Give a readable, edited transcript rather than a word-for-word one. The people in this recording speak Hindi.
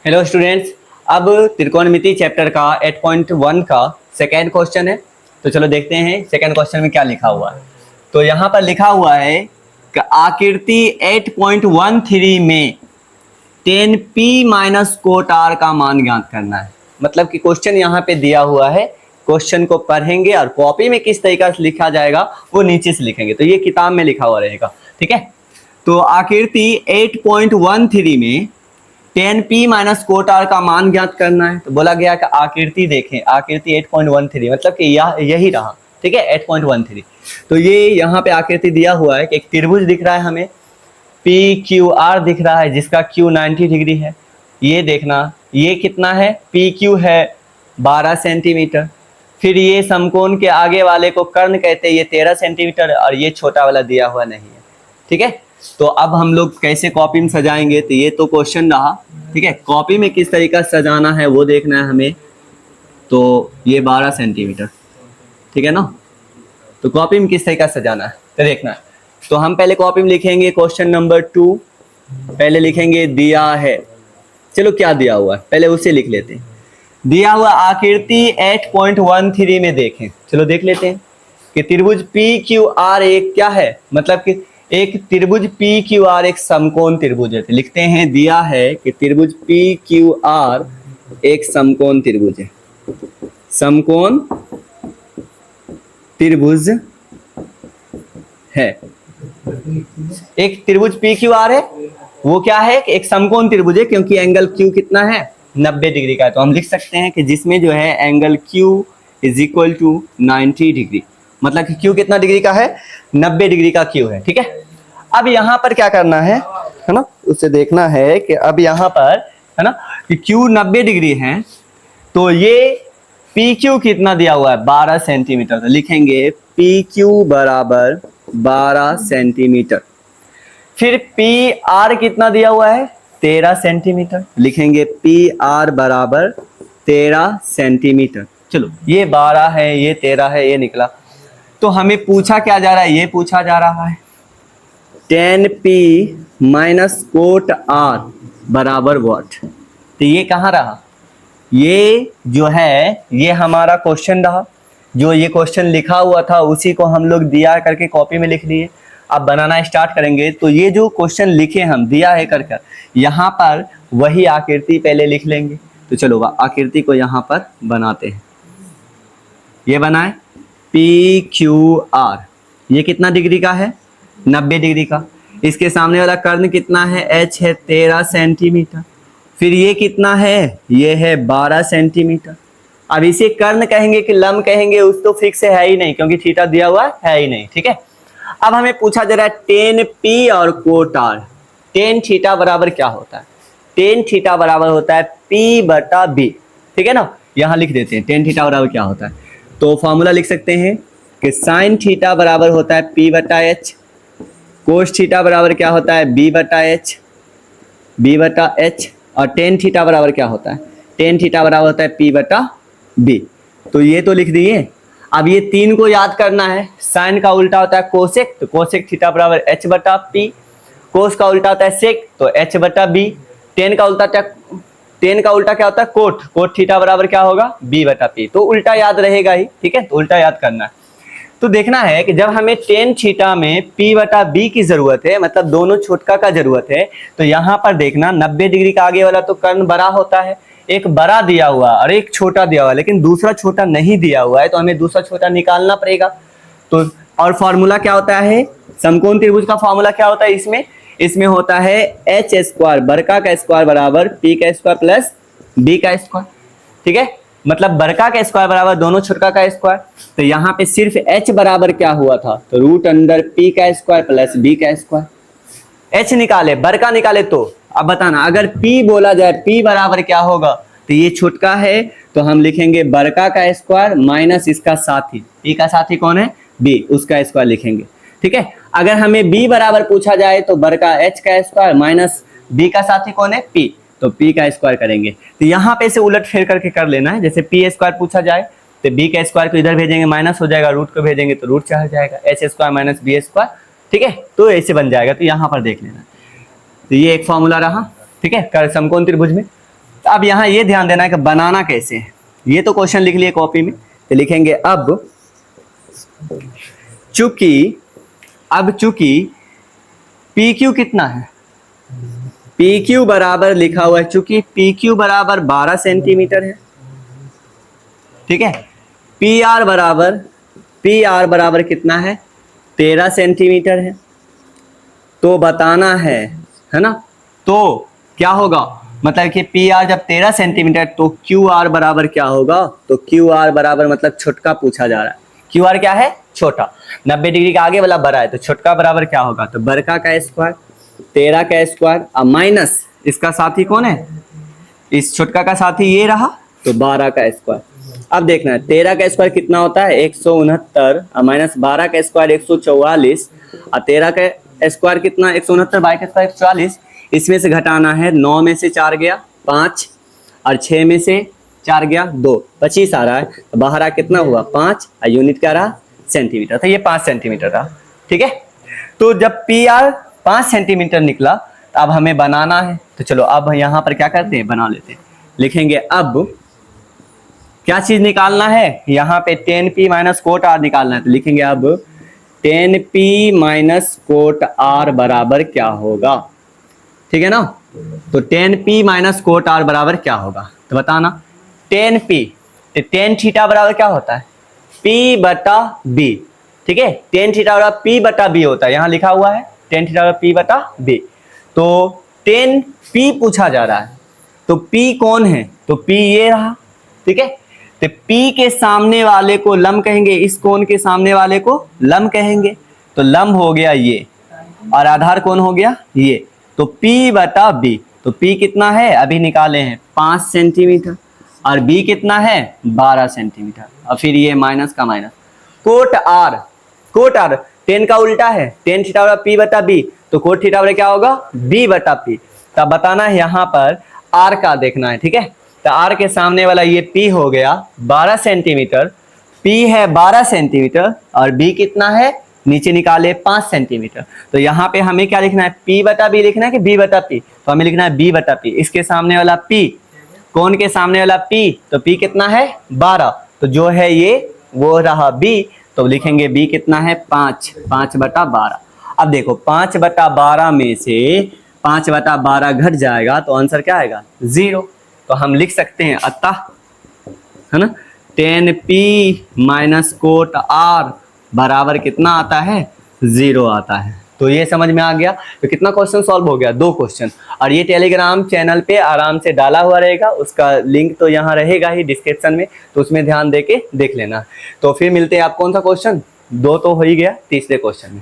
हेलो स्टूडेंट्स, अब त्रिकोणमिति चैप्टर का 8.1 का सेकेंड क्वेश्चन है। तो चलो देखते हैं सेकेंड क्वेश्चन में क्या लिखा हुआ है। तो यहाँ पर लिखा हुआ है कि आकृति 8.13 में 10p माइनस कोट r का मान ज्ञात करना है। मतलब कि क्वेश्चन यहाँ पे दिया हुआ है, क्वेश्चन को पढ़ेंगे और कॉपी में किस तरीका से लिखा जाएगा वो नीचे से लिखेंगे। तो ये किताब में लिखा हुआ रहेगा, ठीक है। तो आकृति 8.13 में 10p माइनस कोट r का मान ज्ञात करना है। तो बोला गया कि आकृति देखें, आकृति 8.13 मतलब कि यही रहा, ठीक है 8.13। तो ये यहाँ पे आकृति दिया हुआ है कि एक त्रिभुज दिख रहा है हमें, PQR दिख रहा है जिसका Q 90 डिग्री है। ये देखना, ये कितना है, PQ है 12 सेंटीमीटर। फिर ये समकोण के आगे वाले को कर्ण कहते हैं, ये 13 सेंटीमीटर और ये छोटा वाला दिया हुआ नहीं है, ठीक है। तो अब हम लोग कैसे कॉपी में सजाएंगे, तो ये तो क्वेश्चन रहा, ठीक है। कॉपी में किस तरीका से सजाना है वो देखना है हमें। तो ये 12 सेंटीमीटर, ठीक है ना। तो कॉपी में किस तरीका से सजाना है तो देखना है। तो हम पहले कॉपी में लिखेंगे क्वेश्चन नंबर 2, पहले लिखेंगे दिया है। चलो क्या दिया हुआ है पहले उसे लिख लेते हैं। दिया हुआ आकृति 8.13 में देखें, चलो देख लेते हैं कि त्रिभुज PQR एक क्या है, मतलब कि एक त्रिभुज PQR एक समकोण त्रिभुज है। लिखते हैं दिया है कि त्रिभुज PQR एक समकोण त्रिभुज है, समकोण त्रिभुज है। एक त्रिभुज PQR है, वो क्या है, एक समकोण त्रिभुज है क्योंकि एंगल Q कितना है 90 डिग्री का है। तो हम लिख सकते हैं कि जिसमें जो है angle Q is equal to 90 degree, मतलब कि Q कितना डिग्री का है 90 डिग्री का Q है, ठीक है। अब यहाँ पर क्या करना है ना, उसे देखना है कि अब यहाँ पर है ना कि Q 90 डिग्री है, तो ये PQ कितना दिया हुआ है 12 सेंटीमीटर। तो लिखेंगे PQ बराबर 12 सेंटीमीटर। फिर PR कितना दिया हुआ है 13 सेंटीमीटर, लिखेंगे PR बराबर 13 सेंटीमीटर। चलो ये 12 है, ये 13 है, ये निकला। तो हमें पूछा क्या जा रहा है, ये पूछा जा रहा है 10p माइनस कोट r बराबर व्हाट। तो ये कहाँ रहा, ये जो है ये हमारा क्वेश्चन रहा। जो ये क्वेश्चन लिखा हुआ था उसी को हम लोग दिया करके कॉपी में लिख लिए। अब बनाना स्टार्ट करेंगे। तो ये जो क्वेश्चन लिखे हम दिया है करके, यहाँ पर वही आकृति पहले लिख लेंगे। तो चलो आकृति को यहाँ पर बनाते हैं। ये बनाए PQR, ये कितना डिग्री का है 90 डिग्री का। इसके सामने वाला कर्ण कितना है H है 13 सेंटीमीटर। फिर ये कितना है, ये है 12 सेंटीमीटर। अब इसे कर्ण कहेंगे कि लंब कहेंगे उस तो फिक्स है ही नहीं, क्योंकि थीटा दिया हुआ है ही नहीं, ठीक है। अब हमें पूछा जा रहा है 10p और कोट r। टेन थीटा बराबर क्या होता है, टेन थीटा बराबर होता है P बटा B, ठीक है ना। यहाँ लिख देते हैं टेन थीटा बराबर क्या होता है। तो फॉर्मूला लिख सकते हैं कि साइन थीटा बराबर होता है P बटा H, कोस थीटा बराबर क्या होता है B बटा H, और टेन थीटा बराबर क्या होता है, टेन थीटा बराबर होता है P बटा B। तो ये तो लिख दिए। अब ये तीन को याद करना है। साइन का उल्टा होता है कोसेक, तो कोसेक थीटा बराबर H बटा P। कोस का उल्टा होता है सेक, तो H बटा B। टेन का उल्टा क्या होता है कोट, कोट थीटा बराबर क्या होगा B बटा P। तो उल्टा याद रहेगा ही, ठीक है। तो उल्टा याद करना है। तो देखना है कि जब हमें टेन थीटा में P बटा B की जरूरत है, मतलब दोनों छोटका का जरूरत है, तो यहाँ पर देखना 90 डिग्री का आगे वाला तो कर्ण बड़ा होता है, एक बड़ा दिया हुआ और एक छोटा दिया हुआ, लेकिन दूसरा छोटा नहीं दिया हुआ है, तो हमें दूसरा छोटा निकालना पड़ेगा। तो और फॉर्मूला क्या होता है, समकोण त्रिभुज का फॉर्मूला क्या होता है इसमें होता है H स्क्वायर बड़का का स्क्वायर बराबर P का स्क्वायर प्लस B का स्क्वायर, ठीक है। मतलब बड़का का स्क्वायर बराबर दोनों छोटका का स्क्वायर। तो यहाँ पे सिर्फ H बराबर क्या हुआ था, तो रूट अंडर P का स्क्वायर प्लस B का स्क्वायर। H निकाले, बड़का निकाले। तो अब बताना अगर P बोला जाए P बराबर क्या होगा, तो ये छोटका है तो हम लिखेंगे बड़का का स्क्वायर माइनस इसका साथी, P का साथी कौन है B, उसका स्क्वायर लिखेंगे, ठीक है। अगर हमें B बराबर पूछा जाए तो बड़का H का स्क्वायर माइनस B का साथी कौन है P, तो P का स्क्वायर करेंगे। तो यहाँ पे से उलट फेर करके कर लेना है। जैसे P स्क्वायर पूछा जाए तो B का स्क्वायर को इधर भेजेंगे माइनस हो जाएगा, रूट को भेजेंगे तो रूट चढ़ जाएगा, H square minus B square, ठीक है। तो ऐसे बन जाएगा। तो यहाँ पर देख लेना। तो ये एक फॉर्मूला रहा, ठीक है, समकोण त्रिभुज में। तो अब यहाँ ये ध्यान देना है कि बनाना कैसे है। ये तो क्वेश्चन लिख लिए कॉपी में, तो लिखेंगे अब चूंकि पी क्यू कितना है, पी क्यू बराबर लिखा हुआ है, चूंकि पी क्यू बराबर 12 सेंटीमीटर है, ठीक है। पी आर बराबर कितना है, 13 सेंटीमीटर है। तो बताना है ना, तो क्या होगा, मतलब कि पी आर जब 13 सेंटीमीटर तो क्यू आर बराबर क्या होगा, तो क्यू आर बराबर मतलब छोटका पूछा जा रहा है। क्यू आर क्या है, छोटा। 90 डिग्री का आगे वाला बड़ा है, तो छोटका बराबर क्या होगा, तो बड़का का स्क्वायर 13 का स्क्वायर और माइनस इसका साथी कौन है, इस छोटका का साथी ये रहा, तो 12 का स्क्वायर। अब देखना है 13 का स्क्वायर कितना होता है 169 और माइनस 12 का स्क्वायर 144 और 13 का स्क्वायर कितना 169 बाई का स्क्वायर 144। इसमें से घटाना है, 9 में से 4 गया 5 और 6 में से 4 गया 2, 25 आ रहा है। तो बाहर कितना हुआ 5 और यूनिट क्या रहा सेंटीमीटर, तो ये 5 सेंटीमीटर रहा, ठीक है। तो जब पी आर 5 सेंटीमीटर निकला तो अब हमें बनाना है, तो चलो अब यहाँ पर क्या करते हैं, बना लेते हैं। लिखेंगे अब क्या चीज निकालना है, यहाँ पे 10p माइनस कोट आर निकालना है, तो लिखेंगे अब 10p माइनस कोट आर बराबर क्या होगा, ठीक है ना। तो 10p माइनस कोट आर बराबर क्या होगा, तो बताना 10p, तो टेन थीटा बराबर क्या होता है p बटा b, ठीक है। टेन थीटा बराबर p बटा b होता है, यहाँ लिखा हुआ है टेन थीटा बराबर p बटा b। तो 10p पूछा जा रहा है, तो p कौन है, तो p ये रहा, ठीक है। तो P के सामने वाले को लंब कहेंगे, इस कोण के सामने वाले को लंब कहेंगे, तो लंब हो गया ये और आधार कोण हो गया ये, तो P बटा B। तो P कितना है अभी निकाले हैं 5 सेंटीमीटर और B कितना है 12 सेंटीमीटर, और फिर ये माइनस का माइनस। कोट आर 10 का उल्टा है, टेन थीटा बराबर P बटा B, तो कोट थीटा बराबर क्या होगा B बटा P। तब बताना है यहाँ पर R का देखना है, ठीक है। तो R के सामने वाला ये P हो गया 12 सेंटीमीटर, P है 12 सेंटीमीटर और B कितना है नीचे निकाले 5 सेंटीमीटर। तो यहाँ पे हमें क्या लिखना है, P बटा B लिखना है कि B बटा P, तो हमें लिखना है B बटा P। इसके सामने वाला P, कौन के सामने वाला P, तो P कितना है 12, तो जो है ये वो रहा B, तो लिखेंगे B कितना है 5 बटा 12। अब देखो 5 बटा 12 में से 5 बटा 12 घट जाएगा तो आंसर क्या आएगा 0। तो हम लिख सकते हैं अतः, है ना, 10p माइनस कोट r बराबर कितना आता है 0 आता है। तो ये समझ में आ गया। तो कितना क्वेश्चन सॉल्व हो गया, 2 क्वेश्चन। और ये टेलीग्राम चैनल पे आराम से डाला हुआ रहेगा, उसका लिंक तो यहाँ रहेगा ही डिस्क्रिप्शन में, तो उसमें ध्यान दे के देख लेना। तो फिर मिलते हैं आप कौन सा क्वेश्चन, 2 तो हो ही गया, तीसरे क्वेश्चन में।